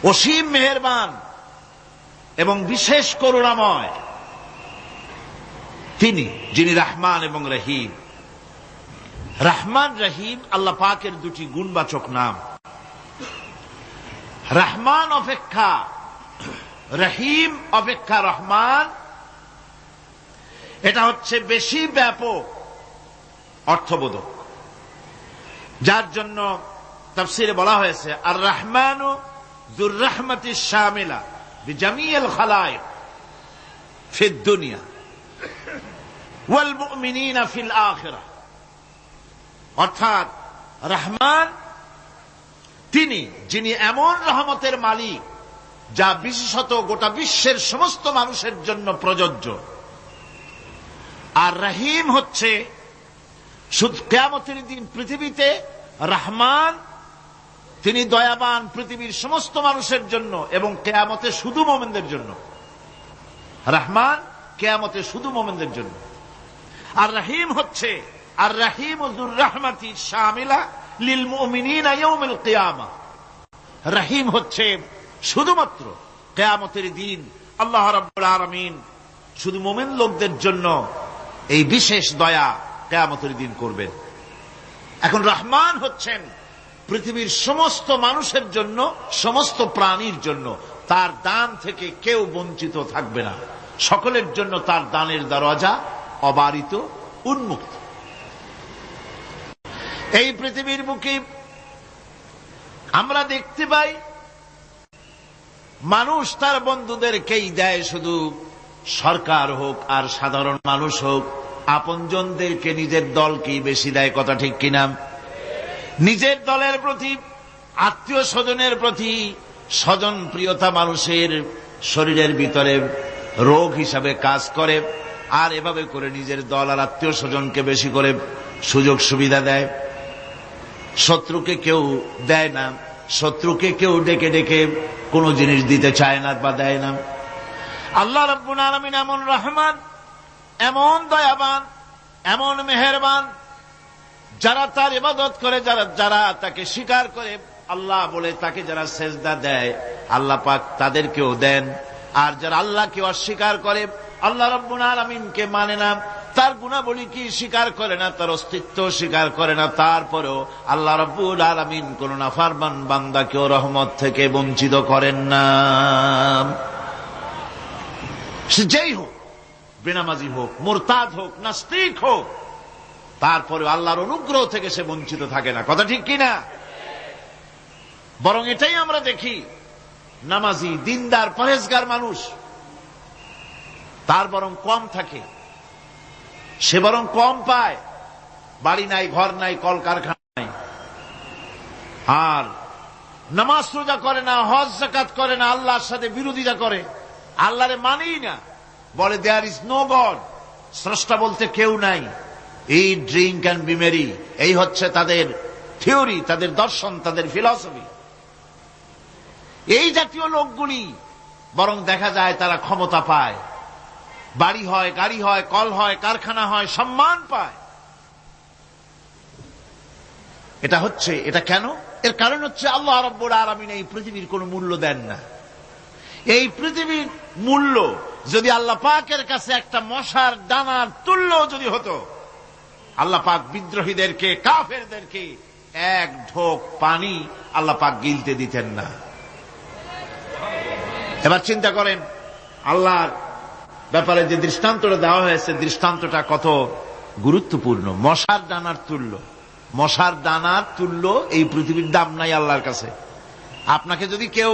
অসীম মেহেরবান এবং বিশেষ করুণাময় তিনি, যিনি রহমান এবং রহিম। রহমান রহিম আল্লাহ পাকের দুটি গুণবাচক নাম। রহমান অপেক্ষা রহিম অপেক্ষা রহমান, এটা হচ্ছে বেশি ব্যাপক অর্থবোধক, যার জন্য তাফসীরে বলা হয়েছে আর রহমানু যুর রাহমাতি শামিলা বিজামিল খালায়েক ফিদ দুনিয়া ওয়াল মুমিনিনা ফিল আখিরাহ। অর্থাৎ রহমান তিনি, যিনি এমন রহমতের মালিক যা বিশেষত গোটা বিশ্বের সমস্ত মানুষের জন্য প্রযোজ্য। আর রহিম হচ্ছে শুধু কিয়ামতের দিন পৃথিবীতে রহমান তিনি দয়াবান পৃথিবীর সমস্ত মানুষের জন্য, এবং কিয়ামতে শুধু মুমিনদের জন্য। রহমান কিয়ামতে শুধু মুমিনদের জন্য। আর রহিম হচ্ছে আর রহিম যুর রাহমাতি শামিলা লিল মুমিনিনা ইয়াউমিল কিয়ামা। রহিম হচ্ছে শুধুমাত্র কিয়ামতের দিন আল্লাহ রাব্বুল আলামিন শুধু মুমিন লোকদের জন্য এই বিশেষ দয়া কিয়ামতের দিন করবেন। এখন রহমান হচ্ছেন পৃথিবীর সমস্ত মানুষের জন্য, সমস্ত প্রাণীর জন্য। তার দান থেকে কেউ বঞ্চিত থাকবে না, সকলের জন্য তার দানের দরজা অবারিত, উন্মুক্ত। এই পৃথিবীর বুকে আমরা দেখতে পাই মানুষ তার বন্ধুদেরকেই দেয়, শুধু সরকার হোক আর সাধারণ মানুষ হোক, আপনজনদেরকে নিজের দলকেই বেশি দেয়। কথা ঠিক কিনা? নিজের দলের প্রতি, আত্মীয় স্বজনের প্রতি স্বজন প্রিয়তা মানুষের শরীরের ভিতরে রোগ হিসাবে কাজ করে, আর এভাবে করে নিজের দল আর আত্মীয় স্বজনকে বেশি করে সুযোগ সুবিধা দেয়। শত্রুকে কেউ দেয় না, শত্রুকে কেউ ডেকে ডেকে কোনো জিনিস দিতে চায় না বা দেয় না। আল্লাহ রাব্বুল আলামিন এমন রহমান, এমন দয়াবান, এমন মেহেরবান, যারা তার ইবাদত করে, যারা তাকে স্বীকার করে, আল্লাহ বলে তাকে যারা সেজদা দেয়, আল্লাহ পাক তাদেরকেও দেন। আর যারা আল্লাহকে অস্বীকার করে, আল্লাহ রাব্বুল আলামিনকে মানে না, তার গুণাবলী কি স্বীকার করে না, তার অস্তিত্ব স্বীকার করে না, তারপরেও আল্লাহ রাব্বুল আলামিন কোন নাফরমান বান্দাকেও রহমত থেকে বঞ্চিত করেন না। সে যেই হোক, বেনামাজি হোক, মুরতাদ হোক, নাস্তিক হোক, তারপরে আল্লাহর অনুগ্রহ থেকে সে বঞ্চিত থাকে না। কথা ঠিক কিনা? বরং এটাই আমরা দেখি, নামাজি, দিনদার, পরেজগার মানুষ তার বরং কম থাকে, সে বরং কম পায়। বাড়ি নাই, ঘর নাই, কলকারখানা নাই, আর নামাজ রোজা করে না, হজ যাকাত করে না, আল্লাহর সাথে বিরোধিতা করে, আল্লাহরে মানেই না, বলে দেয়ার ইজ নো গড, স্রষ্টা বলতে কেউ নাই, এই ড্রিঙ্ক অ্যান্ড বি মেরি, এই হচ্ছে তাদের থিওরি, তাদের দর্শন, তাদের ফিলসফি। এই জাতীয় লোকগুলি বরং দেখা যায় তারা ক্ষমতা পায়, বাড়ি হয়, গাড়ি হয়, কল হয়, কারখানা হয়, সম্মান পায়। এটা কেন? এর কারণ হচ্ছে আল্লাহ রাব্বুল আলামিন এই পৃথিবীর কোনো মূল্য দেন না। এই পৃথিবীর মূল্য যদি আল্লাহ পাকের কাছে একটা মশার দানার তুল্য যদি হতো, আল্লাহ পাক বিদ্রোহীদেরকে, কাফেরদেরকে এক ঢোক পানি আল্লাহ পাক গিলতে দিতেন না। এবার চিন্তা করেন, আল্লাহর ব্যাপারে যে দৃষ্টান্তটা দেওয়া হয়েছে, দৃষ্টান্তটা কত গুরুত্বপূর্ণ। মশার দানার তুল্য, মশার দানার তুল্য এই পৃথিবীর দাম নাই আল্লাহর কাছে। আপনাকে যদি কেউ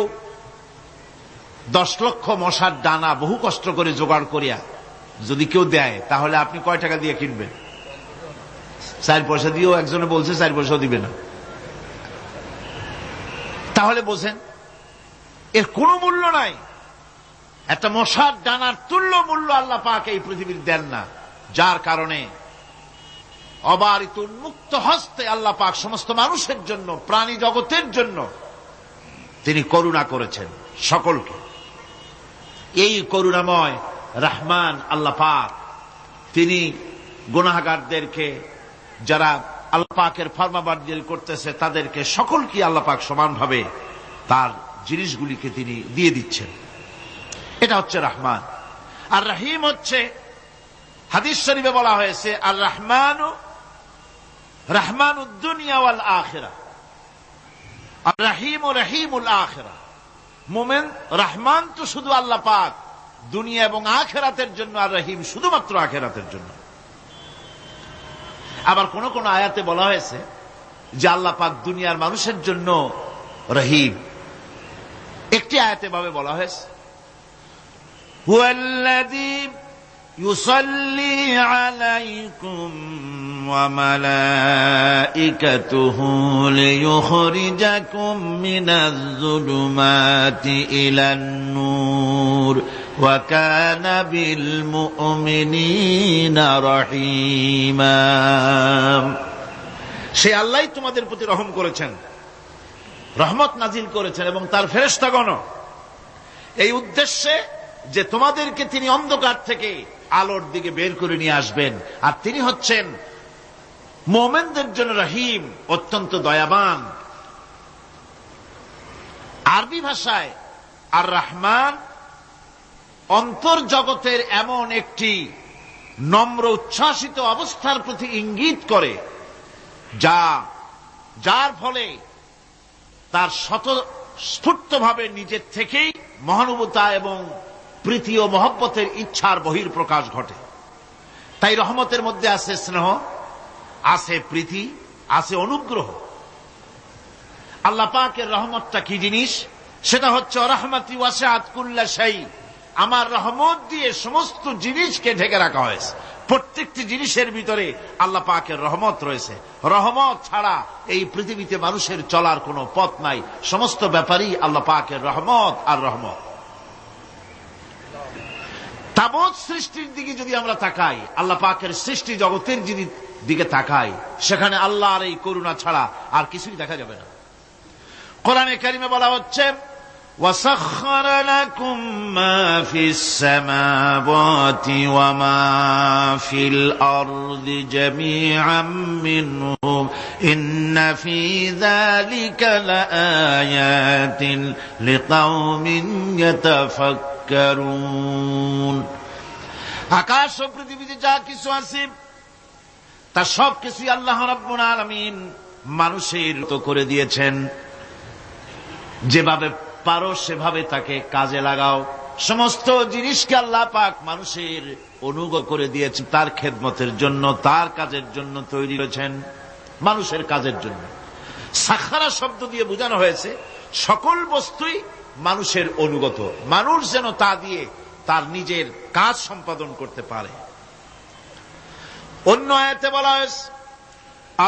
10 লক্ষ মশার দানা বহু কষ্ট করে জোগাড় করিয়া যদি কেউ দেয়, তাহলে আপনি কয় টাকা দিয়ে কিনবেন? 4 পয়সা দিয়েও একজনে বলছে 4 পয়সাও দিবে না। তাহলে বোঝেন এর কোনো মূল্য নাই। একটা মশার দানার তুল্য মূল্য আল্লাহ পাক এই পৃথিবীর দেন না, যার কারণে অবারিত উন্মুক্ত হস্তে আল্লাহ পাক সমস্ত মানুষের জন্য, প্রাণী জগতের জন্য তিনি করুণা করেছেন সকলকে। এই করুণাময় রহমান আল্লাহ পাক তিনি গুনাহগারদেরকে, যারা আল্লাহ পাকের ফরমাবরদারি করতেছে, তাদেরকে সকলকে আল্লাহ পাক সমানভাবে তার জিনিসগুলিকে তিনি দিয়ে দিচ্ছেন। এটা হচ্ছে রহমান। আর রহিম হচ্ছে, হাদিস শরীফে বলা হয়েছে, আর রহমানু রহমানুদ দুনিয়া ওয়াল আখিরাহ, আর রহিম রহিমুল আখিরাহ। মোমেন রহমান তো শুধু আল্লাহ পাক দুনিয়া এবং আখিরাতের জন্য, আর রহিম শুধুমাত্র আখিরাতের জন্য। আবার কোন কোন আয়াতে বলা হয়েছে যে আল্লাহ পাক দুনিয়ার মানুষের জন্য রহিম। একটি আয়াতে ভাবে বলা হয়েছে, হুয়াল্লাযী ইউসাল্লি আলাইকুম ওয়া মালাইকাতুহু লিয়ুখরিজাকুম মিনাজ যুলুমাতি ইলান নূর ওয়া কানা বিল মুমিনিনা রহিমা। সে আল্লাহই তোমাদের প্রতি রহম করেছেন, রহমত নাজিল করেছেন, এবং তার ফেরেশতাগণ এই উদ্দেশ্যে যে তোমাদেরকে তিনি অন্ধকার থেকে আলোর দিকে বের করে নিয়ে আসবেন। আর তিনি হচ্ছেন মুমিনদের জন্য রহিম, অত্যন্ত দয়াবান। আরবি ভাষায় আর রহমান অন্তর্জগতের এমন একটি নম্র উচ্ছ্বাসিত অবস্থার প্রতি ইঙ্গিত করে, যার ফলে তার স্বতঃস্ফূর্তভাবে নিজের থেকেই মহানুভবতা এবং প্রীতি ও মহব্বতের ইচ্ছার বহির্প্রকাশ ঘটে। তাই রহমতের মধ্যে আছে স্নেহ, আছে প্রীতি, আছে অনুগ্রহ। আল্লাহ পাকের রহমতটা কি জিনিস? সেটা হচ্ছে রহমতি ওয়াসিআত কুল্লা শাই। আমার রহমত দিয়ে সমস্ত জিনিসকে ঢেকে রাখা হয়েছে। প্রত্যেকটি জিনিসের ভিতরে আল্লাহ পাকের রহমত রয়েছে। রহমত ছাড়া এই পৃথিবীতে মানুষের চলার কোনো পথ নাই। সমস্ত ব্যাপারই আল্লাহ পাকের রহমত আর রহমত। তাবৎ সৃষ্টির দিকে যদি আমরা তাকাই, আল্লাহ পাকের সৃষ্টি জগতের দিকে তাকাই, সেখানে আল্লাহর এই করুণা ছাড়া আর কিছুই দেখা যাবে না। কোরআনে কারিমে বলা হচ্ছে, وَسَخَّرَ لَكُم مَّا فِي السَّمَاوَاتِ وَمَا فِي الْأَرْضِ جَمِيعًا مِّنْهُ إِنَّ فِي ذَلِكَ لَآيَاتٍ لِقَوْمٍ يَتَفَكَّرُونَ। আকাশ ও পৃথিবীতে যা কিছু আছে তা সব কিছুই আল্লাহ রাব্বুল আলামিন মানুষের তো করে দিয়েছেন। যেভাবে পারো সেভাবে তাকে কাজে লাগাও। সমস্ত জিনিসকে আল্লাহ পাক মানুষের অনুগ্রহ করে দিয়েছেন, তার খেদমতের জন্য, তার কাজের জন্য তৈরি করেছেন, মানুষের কাজের জন্য। সাখারা শব্দ দিয়ে বোঝানো হয়েছে সকল বস্তুই মানুষের অনুগত, মানুষ যেন তা দিয়ে তার নিজের কাজ সম্পাদন করতে পারে। অন্য আয়াতে বলা হয়েছে,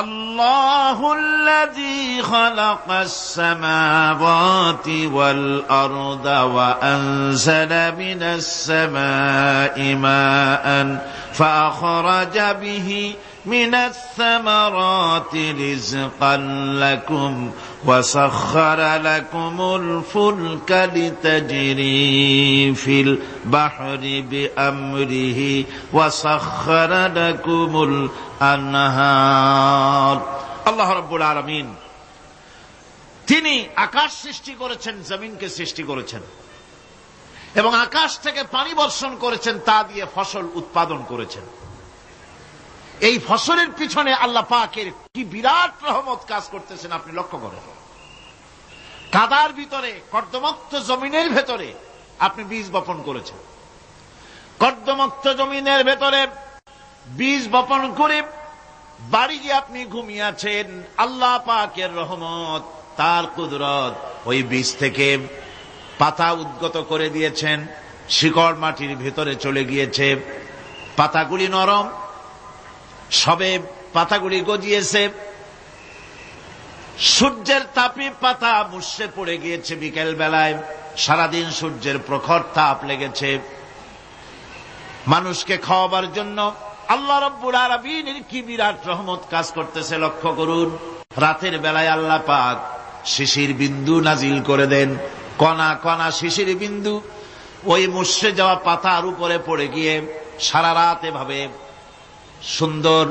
আল্লাহুল্লাযী খালাকাস সামাওয়াতি ওয়াল আরদা ওয়া আনজালা মিনাস সামাই মাআন ফাআখরাজা বিহি মিনাস সামারাতি রিজকান লাকুম ওয়া সাখখারা লাকুমুল ফুলকা লিতাজরি ফিল বাহরি বিআমরিহি ওয়া সাখখারা লাকুমুল আনহার। আল্লাহ রাব্বুল আলামিন তিনি আকাশ সৃষ্টি করেছেন, জমিনকে সৃষ্টি করেছেন, এবং আকাশ থেকে পানি বর্ষণ করেছেন, তা দিয়ে ফসল উৎপাদন করেছেন। এই ফসলের পিছনে আল্লাহ পাকের কি বিরাট রহমত কাজ করতেছেন আপনি লক্ষ্য করেন। কাদার ভিতরে, কর্দমাক্ত জমিনের ভেতরে আপনি বীজ বপন করেছেন। কর্দমাক্ত জমিনের ভেতরে বীজ বপন করে বাড়ি গিয়ে আপনি ঘুমিয়ে আছেন। আল্লাহ পাকের রহমত, তার কুদরত, ওই বীজ থেকে পাতা উদ্গত করে দিয়েছেন, শিকড় মাটির ভেতরে চলে গিয়েছে, পাতাগুলি নরম, সবে পাতাগুলি গজিয়েছে, সূর্যের তাপে পাতা মুষড়ে পড়ে গিয়েছে বিকেল বেলায়, সারাদিন সূর্যের প্রখর তাপ লেগেছে। মানুষকে খাওয়াবার জন্য আল্লাহ রাব্বুল আলামিনের কি বিরাট রহমত কাজ করতেছে লক্ষ্য করুন। রাতের বেলায় আল্লাহ পাক শিশির বিন্দু নাজিল করে দেন, কণা কণা শিশির বিন্দু ওই মুষড়ে যাওয়া পাতার উপরে পড়ে গিয়ে সারা রাত এভাবে সুন্দর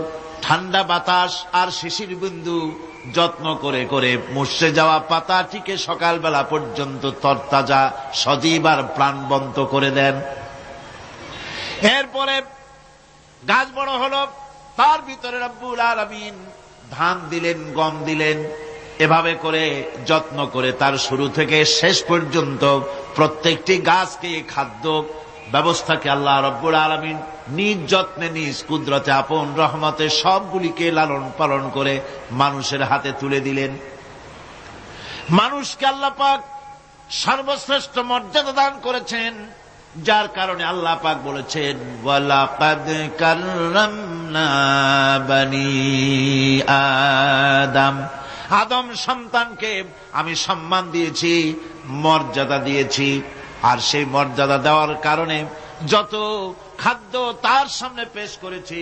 ঠান্ডা বাতাস আর শিশির বিন্দু যত্ন করে করে মুষড়ে যাওয়া পাতাটিকে সকালবেলা পর্যন্ত তরতাজা সজীব আর প্রাণবন্ত করে দেন। এরপরে গাছ বড় হলো, তার ভিতরে রব্বুল আলামিন ধান দিলেন, গম দিলেন। এভাবে করে যত্ন করে তার শুরু থেকে শেষ পর্যন্ত প্রত্যেকটি গাছকে খাদ্য ব্যবস্থাকে আল্লাহ রব্বুল আলামিন নিজ যত্নে নিজ কুদরতে আপন রহমতে সবগুলিকে লালন পালন করে মানুষের হাতে তুলে দিলেন। মানুষকে আল্লাহ পাক সর্বশ্রেষ্ঠ মর্যাদা দান করেছেন, যার কারণে আল্লাহ পাক বলেছেন ওয়ালাকাদ কাররামনা বানি আদম, আদম সন্তানকে আমি সম্মান দিয়েছি, মর্যাদা দিয়েছি। আর সেই মর্যাদা দেওয়ার কারণে যত খাদ্য তার সামনে পেশ করেছি,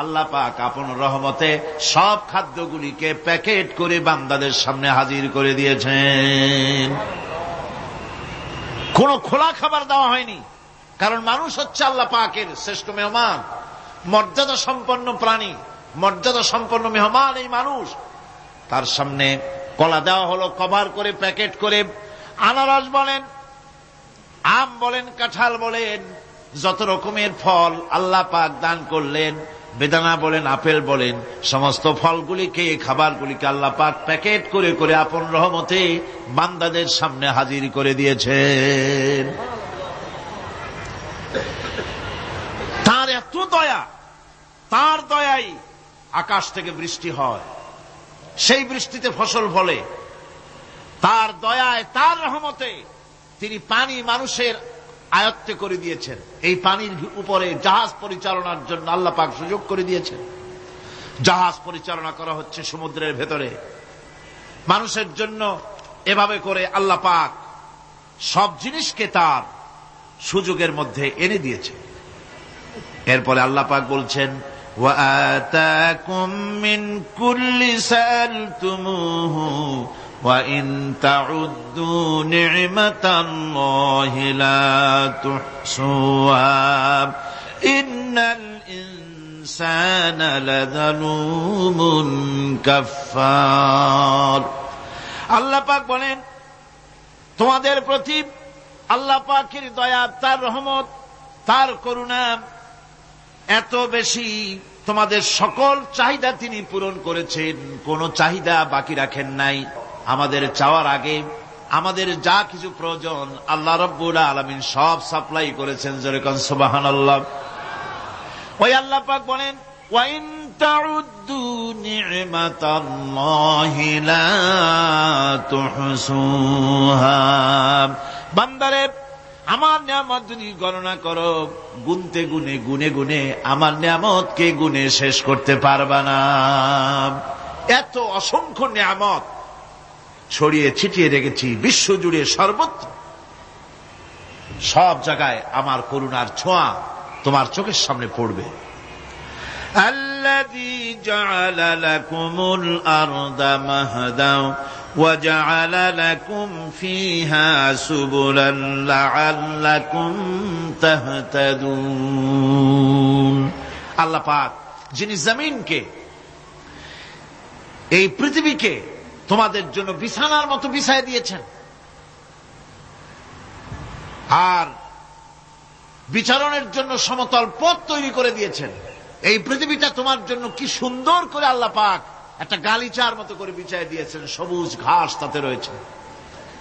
আল্লাহ পাক আপন রহমতে সব খাদ্যগুলিকে প্যাকেট করে বান্দাদের সামনে হাজির করে দিয়েছেন। কোন খোলা খাবার দেওয়া হয়নি, কারণ মানুষ হচ্ছে আল্লাহ পাকের শ্রেষ্ঠ মেহমান, মর্যাদা সম্পন্ন প্রাণী, মর্যাদা সম্পন্ন মেহমান এই মানুষ। তার সামনে কলা দেওয়া হলো কভার করে, প্যাকেট করে। আনারস বলেন, আম বলেন, কাঁঠাল বলেন, যত রকমের ফল আল্লাহ পাক দান করলেন, বেদানা বলেন, আপেল বলেন, সমস্ত ফলগুলিকে, খাবারগুলিকে আল্লাহ পাক প্যাকেট করে করে আপন রহমতে বান্দাদের সামনে হাজির করে দিয়েছেন। তার এত দয়া, তার দয়াই আকাশ থেকে বৃষ্টি হয়, সেই বৃষ্টিতে ফসল ফলে। তার দয়ায়, তার রহমতে তিনি পানি মানুষের আয়ত্তে করে দিয়েছেন। এই পানির উপরে জাহাজ পরিচালনার জন্য আল্লাহ পাক সুযোগ করে দিয়েছেন। জাহাজ পরিচালনা করা হচ্ছে সমুদ্রের ভেতরে মানুষের জন্য। এভাবে করে আল্লাহ পাক সব জিনিসকে তার সুযোগের মধ্যে এনে দিয়েছে। এরপরে আল্লাহ পাক বলছেন ওয়াআতাকুম মিন কুল্লি সালতুমুহু ওয়া ইন তাউদ্দু নি'মাতাল্লাহি লা তুহসুহা ইন্নাল ইনসানা লাযালুমুন কাফফার। আল্লাহ পাক বলেন, তোমাদের প্রতি আল্লাহ পাকের দয়া, তার রহমত, তার করুণা এত বেশি, তোমাদের সকল চাহিদা তিনি পূরণ করেছেন, কোন চাহিদা বাকি রাখেন নাই। আমাদের চাওয়ার আগে আমাদের যা কিছু প্রয়োজন আল্লাহ রাব্বুল আলামিন সব সাপ্লাই করেছেন। যেরকম সুবহানাল্লাহ। ওই আল্লাহ পাক বলেন ওয়া ইন তাউদ্দু নি'মাতাল্লাহি লা তুহসুহা, বান্দারে আমার নিয়ামত যদি গণনা করো, গুনতে গুনে গুনে গুনে আমার নিয়ামতকে গুনে শেষ করতে পারবা না। এত অসংখ্য নিয়ামত ছড়িয়ে ছিটিয়ে রেখেছি বিশ্ব জুড়ে, সর্বত্র সব জায়গায় আমার করুণার ছোঁয়া তোমার চোখের সামনে পড়বে। আল্লাযী জাআলা লাকুমুল আরদা মাহদা وَجَعَلَ لَكُمْ فِيهَا سُبُلًا لَعَلَّكُمْ تَهْتَدُونَ। আল্লাহ পাক যিনি জমিনকে, এই পৃথিবীকে তোমাদের জন্য বিছানার মতো বিছায় দিয়েছেন, আর বিচরণের জন্য সমতল পথ তৈরি করে দিয়েছেন। এই পৃথিবীটা তোমার জন্য কি সুন্দর করে আল্লাহ পাক একটা গালিচার মতো করে বিছায় দিয়েছেন, সবুজ ঘাস তাতে রয়েছে।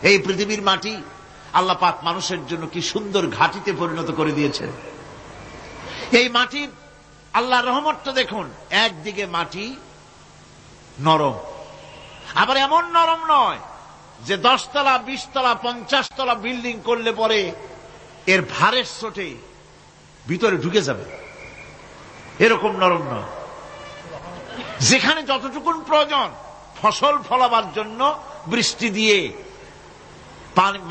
এই পৃথিবীর মাটি আল্লাহ পাক মানুষের জন্য কি সুন্দর ঘাটিতে পরিণত করে দিয়েছেন। এই মাটির আল্লাহর রহমতটা দেখুন, একদিকে মাটি নরম, আবার এমন নরম নয় যে 10 তলা 20 তলা 50 তলা বিল্ডিং করলে পরে এর ভারের চোটে ভিতরে ঢুকে যাবে, এরকম নরম নয়। যেখানে যতটুকুন প্রয়োজন ফসল ফলাবার জন্য বৃষ্টি দিয়ে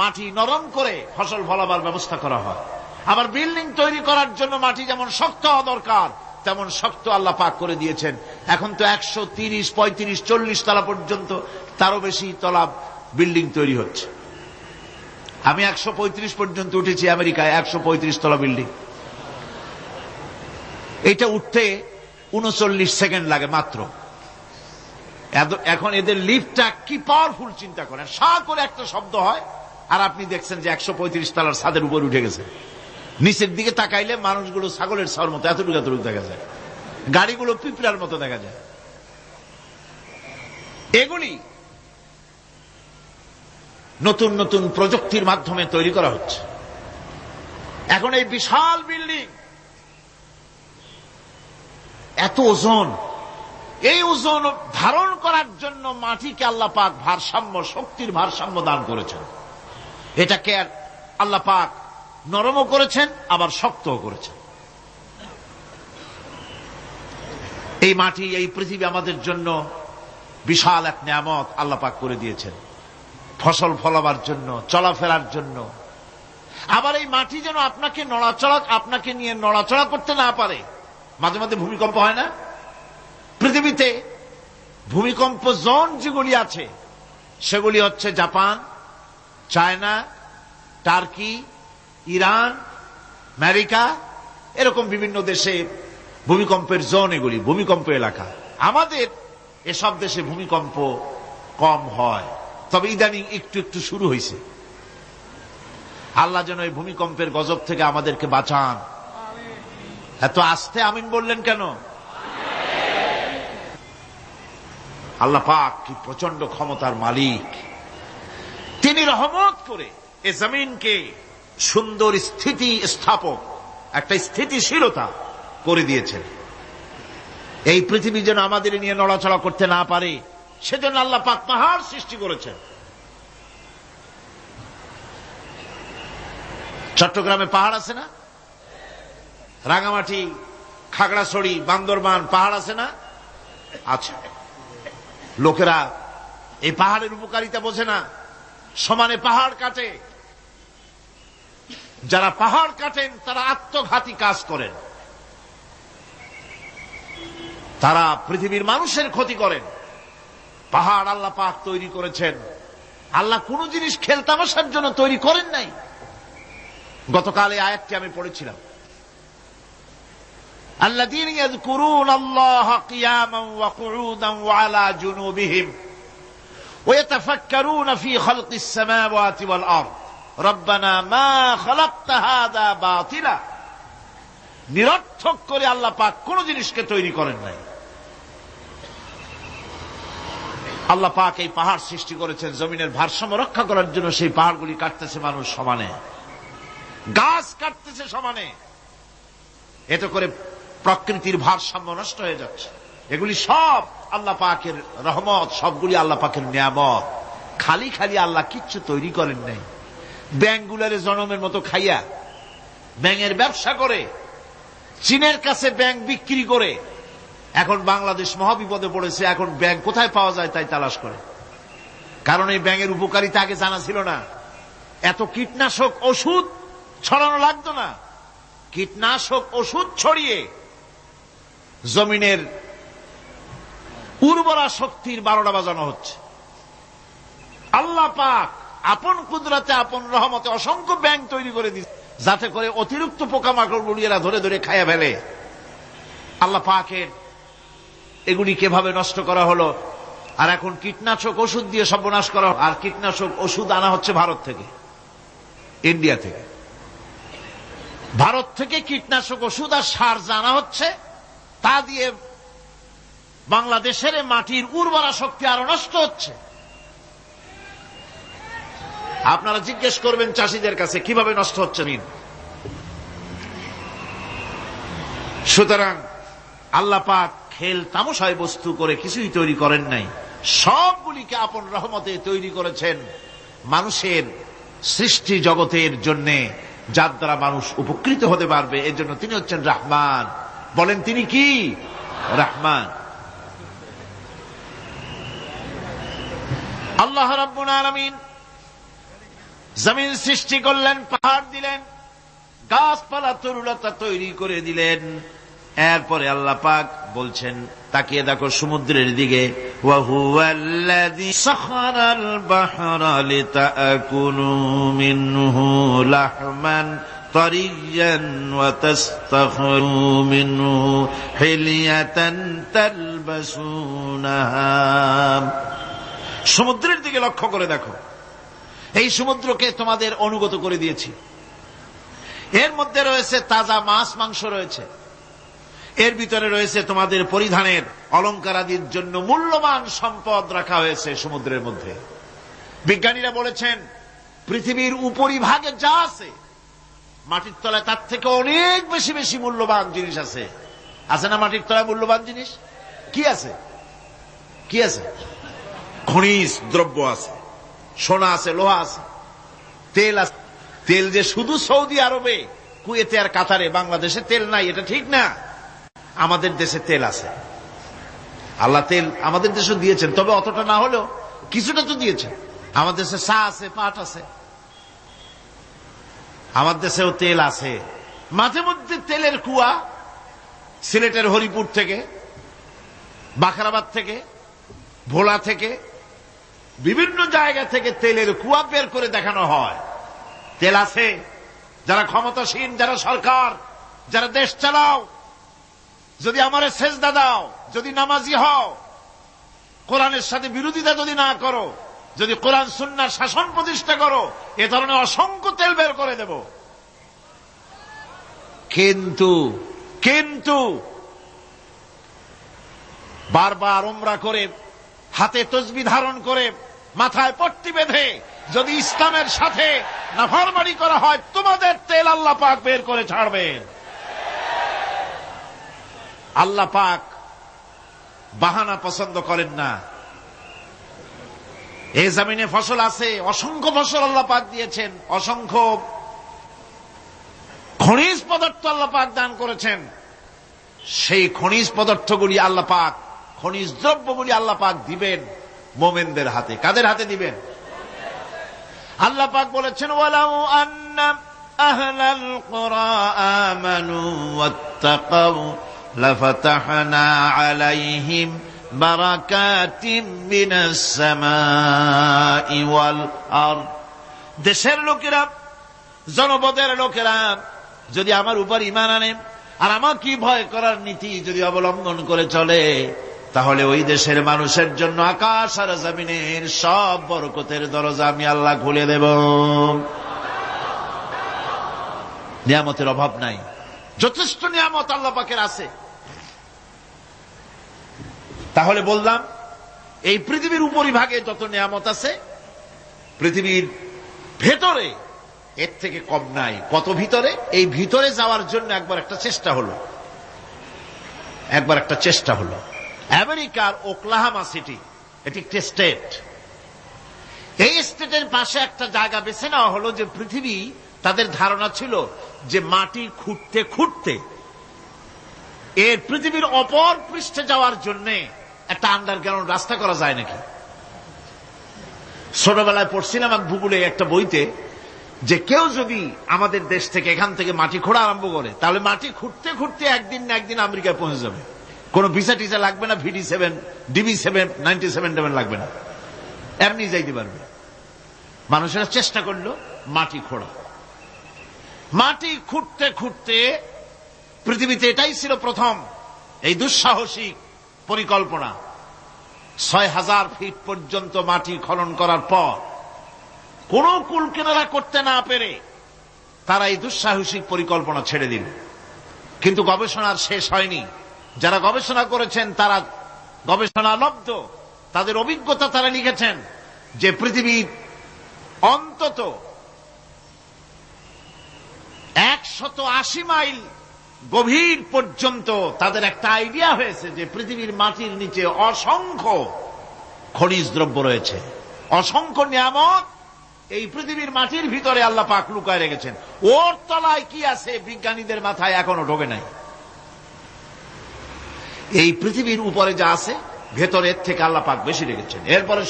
মাটি নরম করে ফসল ফলাবার ব্যবস্থা করা হয়। আবার বিল্ডিং তৈরি করার জন্য মাটি যেমন শক্ত হওয়া দরকার তেমন শক্ত আল্লাহ পাক করে দিয়েছেন। এখন তো 130, 35, 40 তলা পর্যন্ত, তারও বেশি তলা বিল্ডিং তৈরি হচ্ছে। আমি 135 পর্যন্ত উঠেছি আমেরিকায়, 135 তলা বিল্ডিং। এটা উঠতে 39 সেকেন্ড লাগে মাত্র। এখন এদের লিফটটা কি পাওয়ারফুল চিন্তা করেন, সা করে একটা শব্দ হয় আর আপনি দেখছেন যে 135 তলার ছাদের উপর উঠে গেছে। নিচের দিকে তাকাইলে মানুষগুলো ছাগলের ছাওয়ার মতো এতটুকু এতটুকু দেখা যায়, গাড়িগুলো পিঁপড়ার মতো দেখা যায়। এগুলি নতুন নতুন প্রযুক্তির মাধ্যমে তৈরি করা হচ্ছে। এখন এই বিশাল বিল্ডিং, এত ওজন, এই ওজন ধারণ করার জন্য মাটিকে আল্লাহ পাক ভারসাম্য, শক্তির ভারসাম্য দান করেছেন। এটাকে আল্লাহ পাক নরমও করেছেন আবার শক্তও করেছেন। এই মাটি, এই পৃথিবী আমাদের জন্য বিশাল এক নিয়ামত আল্লাহ পাক করে দিয়েছেন, ফসল ফলাবার জন্য, চলাফেরার জন্য। আবার এই মাটি যেন আপনাকে নিয়ে নড়াচড়া করতে না পারে। মাঝে মাঝে ভূমিকম্প হয় না? পৃথিবীতে ভূমিকম্প জোন যেগুলি আছে সেগুলি হচ্ছে Japan, China, turkey, Iran, America, এরকম বিভিন্ন দেশে ভূমিকম্পের জোন, এগুলি ভূমিকম্প এলাকা। আমাদের এসব দেশে ভূমিকম্প কম হয়, তবে ইদানিং একটু একটু শুরু হয়েছে। আল্লাহ যেন এই ভূমিকম্পের গজব থেকে আমাদেরকে বাঁচান। এত আস্তে আমিন বললেন কেন? আল্লাহ পাক কি প্রচন্ড ক্ষমতার মালিক। তিনি রহমত করে এ জমিনকে সুন্দর স্থিতি স্থাপক, একটা স্থিতিশীলতা করে দিয়েছেন। এই পৃথিবী যেন আমাদের নিয়ে নড়াচড়া করতে না পারে, সেজন্য আল্লাহ পাক পাহাড় সৃষ্টি করেছেন। চট্টগ্রামে পাহাড় আছে না? রাঙামাটি, খাগড়াছড়ি, বান্দরবান পাহাড় আছে না? আচ্ছা, লোকেরা এই পাহাড়ের উপকারিতা বোঝে না, সমানে পাহাড় কাটে। যারা পাহাড় কাটেন তারা আত্মঘাতী কাজ করেন, তারা পৃথিবীর মানুষের ক্ষতি করেন। পাহাড় আল্লাহ পাক তৈরি করেছেন। আল্লাহ কোন জিনিস খেলতামাশার জন্য তৈরি করেন নাই। গতকাল এই আয়াতটি আমি পড়েছিলাম, আল্লাযীনা ইয়াযকুরুনাল্লাহা কিয়ামান ওয়া কুউদান ওয়া আলা জুনুবিহিম ওয়া ইয়াতাফাক্কারুনা ফী খালকিস সামাওয়াতি ওয়াল আরদ রব্বানা মা খালাকতা হাযা বাতিলা। নিরর্থক করে আল্লাহ পাক কোন জিনিসকে তৈরি করেন নাই। আল্লাহ পাক এই পাহাড় সৃষ্টি করেছেন জমিনের ভারসাম্য রক্ষা করার জন্য। সেই পাহাড়গুলি কাটতেছে মানুষ সমানে, গাছ কাটতেছে সমানে। এতে করে প্রকৃতির ভারসাম্য নষ্ট হয়ে যাচ্ছে। এগুলি সব আল্লাহ পাকের রহমত, সবগুলি আল্লাহ পাকের নিয়ামত। খালি খালি আল্লাহ কিচ্ছু তৈরি করেন নাই। ব্যাংকগুলারে জনমের মতো খাইয়া ব্যাঙের ব্যবসা করে, চীনের কাছে ব্যাংক বিক্রি করে এখন বাংলাদেশ মহাবিপদে পড়েছে। এখন ব্যাংক কোথায় পাওয়া যায় তাই তালাশ করে, কারণ এই ব্যাঙের উপকারিতা আগে জানা ছিল না। এত কীটনাশক ওষুধ ছড়ানো লাগতো না। কীটনাশক ওষুধ ছড়িয়ে জমিনের উর্বরা শক্তির 12টা বাজানো হচ্ছে। আল্লাহ পাক আপন কুদরতে, আপন রহমতে অসংখ্য ব্যাংক তৈরি করে দিচ্ছে, যাতে করে অতিরিক্ত পোকামাকড় গুলিয়েরা ধরে ধরে খাইয়া ফেলে। আল্লাহ পাকের এগুলি কিভাবে নষ্ট করা হলো। আর এখন কীটনাশক ওষুধ দিয়ে সর্বনাশ করা। আর কীটনাশক ওষুধ আনা হচ্ছে ভারত থেকে, ইন্ডিয়া থেকে। ভারত থেকে কীটনাশক ওষুধ আর সার জানা হচ্ছে, তা দিয়ে বাংলাদেশের মাটির উর্বরা শক্তি আরো নষ্ট হচ্ছে। আপনারা জিজ্ঞেস করবেন চাষীদের কাছে কিভাবে নষ্ট হচ্ছে। সুতরাং আল্লাহ পাক খেল তামাশায় বস্তু করে কিছুই তৈরি করেন নাই, সবগুলিকে আপন রহমতে তৈরি করেছেন মানুষের সৃষ্টি জগতের জন্য, যার দ্বারা মানুষ উপকৃত হতে পারবে। এর জন্য তিনি হচ্ছেন রহমান। বলেন তিনি কি? রহমান। আল্লাহ রাব্বুল আলামিন জমিন সৃষ্টি করলেন, পাহাড় দিলেন, গাছপালা তরুলতা তৈরি করে দিলেন। এরপরে আল্লাহ পাক বলছেন, তাকিয়ে দেখো সমুদ্রের দিকে, ওয়া হুয়াল্লাযী সাখারাল বাহরা লিতাকুলু মিনহু লাহমান তারিয়্যান ওয়া তাস্তাখরু মিনহু হিলিয়াতান يلبسونها সমুদ্রের দিকে লক্ষ্য করে দেখো, এই সমুদ্রকে তোমাদের অনুগত করে দিয়েছি। এর মধ্যে রয়েছে তাজা মাছ মাংস রয়েছে, এর ভিতরে রয়েছে তোমাদের পরিধানের অলংকারাদির জন্য মূল্যবান সম্পদ রাখা হয়েছে সমুদ্রের মধ্যে। বিজ্ঞানীরা বলেছেন পৃথিবীর উপরিভাগে যা আছে মাটির তলায় তার থেকে অনেক বেশি বেশি মূল্যবান জিনিস আছে। আছে না মাটির তলায় মূল্যবান জিনিস? কি আছে? কি আছে? খনিজ দ্রব্য আছে, সোনা আছে, লোহা আছে, তেল আছে। তেল যে শুধু সৌদি আরবে, কুয়েতে আর কাতারে, বাংলাদেশে তেল নাই এটা ঠিক না। আমাদের দেশে তেল আছে, আল্লাহ তেল আমাদের দেশে দিয়েছেন, তবে অতটা না হলেও কিছুটা তো দিয়েছেন। আমাদের দেশে চা আছে, পাট আছে, আমার দেশেও তেল আছে। মাঝে মধ্যে তেলের কুয়া সিলেটের হরিপুর থেকে, বাখরাবাদ থেকে, ভোলা থেকে, বিভিন্ন জায়গা থেকে তেলের কুয়া বের করে দেখানো হয়। তেল আছে। যারা ক্ষমতাসীন, যারা সরকার, যারা দেশ চালাও, যদি আমারে সেজদা দাও, যদি নামাজি হও, কোরআনের সাথে বিরোধিতা যদি না করো, যদি কোরআন সুন্নাহর শাসন প্রতিষ্ঠা করো, এ ধরনের অসংখ্য তেল বের করে দেব। কিন্তু বারবার উমরা করে, হাতে তসবিহ ধারণ করে, মাথায় পট্টি বেঁধে যদি ইসলামের সাথে নাফরমানি করা হয়, তোমাদের তেল আল্লাহ পাক বের করে ছাড়বেন। আল্লাহ পাক বাহানা পছন্দ করেন না। এই জমিনে ফসল আছে, অসংখ্য ফসল আল্লাহ পাক দিয়েছেন, অসংখ্য খনিজ পদার্থ আল্লাহ পাক দান করেছেন। সেই খনিজ পদার্থগুলি আল্লাহ পাক, খনিজ দ্রব্যগুলি আল্লাহ পাক দিবেন মোমেনদের হাতে। কাদের হাতে দিবেন? আল্লাহ পাক বলেছেন, ওয়ালাউ আন্না আহলাল কুরা আমানু ওয়াত্তাকাউ লাফাতাহনা আলাইহিম বারাকাতিম মিনাস সামাই ওয়াল আরদ। দেশের লোকেরা, জনপদের লোকেরা যদি আমার উপর ঈমান আনে আর আমার কি ভয় করার নীতি যদি অবলম্বন করে চলে, তাহলে ওই দেশের মানুষের জন্য আকাশ আর জমিনের সব বরকতের দরজা আমি আল্লাহ খুলে দেব। নিয়ামতের অভাব নাই, যথেষ্ট নিয়ামত আল্লাহ পাকের আছে। তাহলে বললাম, এই পৃথিবীর উপরিভাগে যত নিয়ামত আছে, পৃথিবীর ভেতরে এর থেকে কম নাই। কত ভিতরে? এই ভিতরে যাওয়ার জন্য একবার একটা চেষ্টা হলো। আমেরিকার ওকলাহামা সিটি, এটি একটি স্টেট। এই স্টেটের পাশে একটা জায়গা বেছে নেওয়া হলো, যে পৃথিবী, তাদের ধারণা ছিল যে মাটি খুঁড়তে খুঁড়তে এর পৃথিবীর অপর পৃষ্ঠে যাওয়ার জন্য একটা আন্ডারগ্রাউন্ড রাস্তা করা যায় নাকি। ছোটবেলায় পড়ছিলাম এক ভূগোলে একটা বইতে, যে কেউ যদি আমাদের দেশ থেকে, এখান থেকে মাটি খোঁড়া আরম্ভ করে, তাহলে মাটি খুঁড়তে খুঁড়তে একদিন না একদিন আমেরিকায় পৌঁছে যাবে। কোন ভিসা টিসা লাগবে না, VD7, DB7, 97 লাগবে না, এমনি যাইতে পারবে। মানুষেরা চেষ্টা করলো মাটি খোঁড়া। মাটি খুঁড়তে খুঁড়তে পৃথিবীতে এটাই ছিল প্রথম এই দুঃসাহসিক পরিকল্পনা। 6000 ফিট পর্যন্ত মাটি খনন করার পর কোন কুল কিনারা করতে না পেরে তারা এই দুঃসাহসিক পরিকল্পনা ছেড়ে দিল। কিন্তু গবেষণার শেষ হয়নি। যারা গবেষণা করেছেন তারা গবেষণালব্ধ, তাদের অভিজ্ঞতা তারা লিখেছেন যে পৃথিবীর অন্তত 180 মাইল গভীর পর্যন্ত তাদের একটা আইডিয়া হয়েছে যে পৃথিবীর মাটির নিচে অসংখ্য খনিজ দ্রব্য রয়েছে, অসংখ্য নিয়ামত এই পৃথিবীর মাটির ভিতরে আল্লাহ পাক লুকায় রেখেছেন। ওর তলায় কি আছে বিজ্ঞানীদের মাথায় এখনো ঢোকে নাই। এই পৃথিবীর উপরে যা আছে ভেতরের থেকে আল্লাহ পাক বেশি রেখেছেন। এরপরে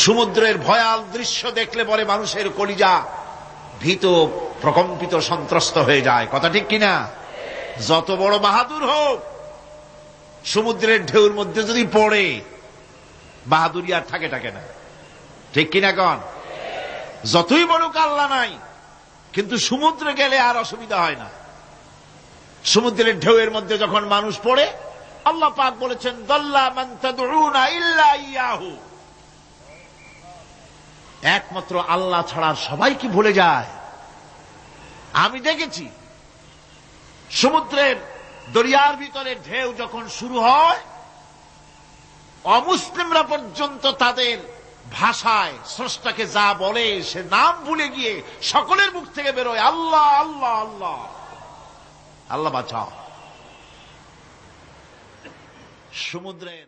সমুদ্রের ভয়াল দৃশ্য দেখলে পরে মানুষের কলিজা ভীত, প্রকম্পিত, সন্ত্রস্ত হয়ে যায়। কথা ঠিক কিনা? যত বড় বাহাদুর হোক, সমুদ্রের ঢেউর মধ্যে যদি পড়ে, বাহাদুরি আর থাকে না। ঠিক কিনা কন? যতই বড় আল্লাহ নাই, কিন্তু সমুদ্রে গেলে আর অসুবিধা হয় না। সমুদ্রের ঢেউয়ের মধ্যে যখন মানুষ পড়ে, আল্লাহ পাক বলেছেন দাল্লা মান তাদউনা ইল্লা ইয়াহু, একমাত্র আল্লাহ ছাড়া সবাই কি ভুলে যায়? আমি দেখেছি সমুদ্রের দরিয়ার ভিতরে ঢেউ যখন শুরু হয়, অমুসলিমরা পর্যন্ত তাদের ভাষায় স্রষ্টাকে যা বলে সে নাম ভুলে গিয়ে সকলের মুখ থেকে বেরোয় আল্লাহ আল্লাহ আল্লাহ। আল্লাহ বাঁচাও। সমুদ্রের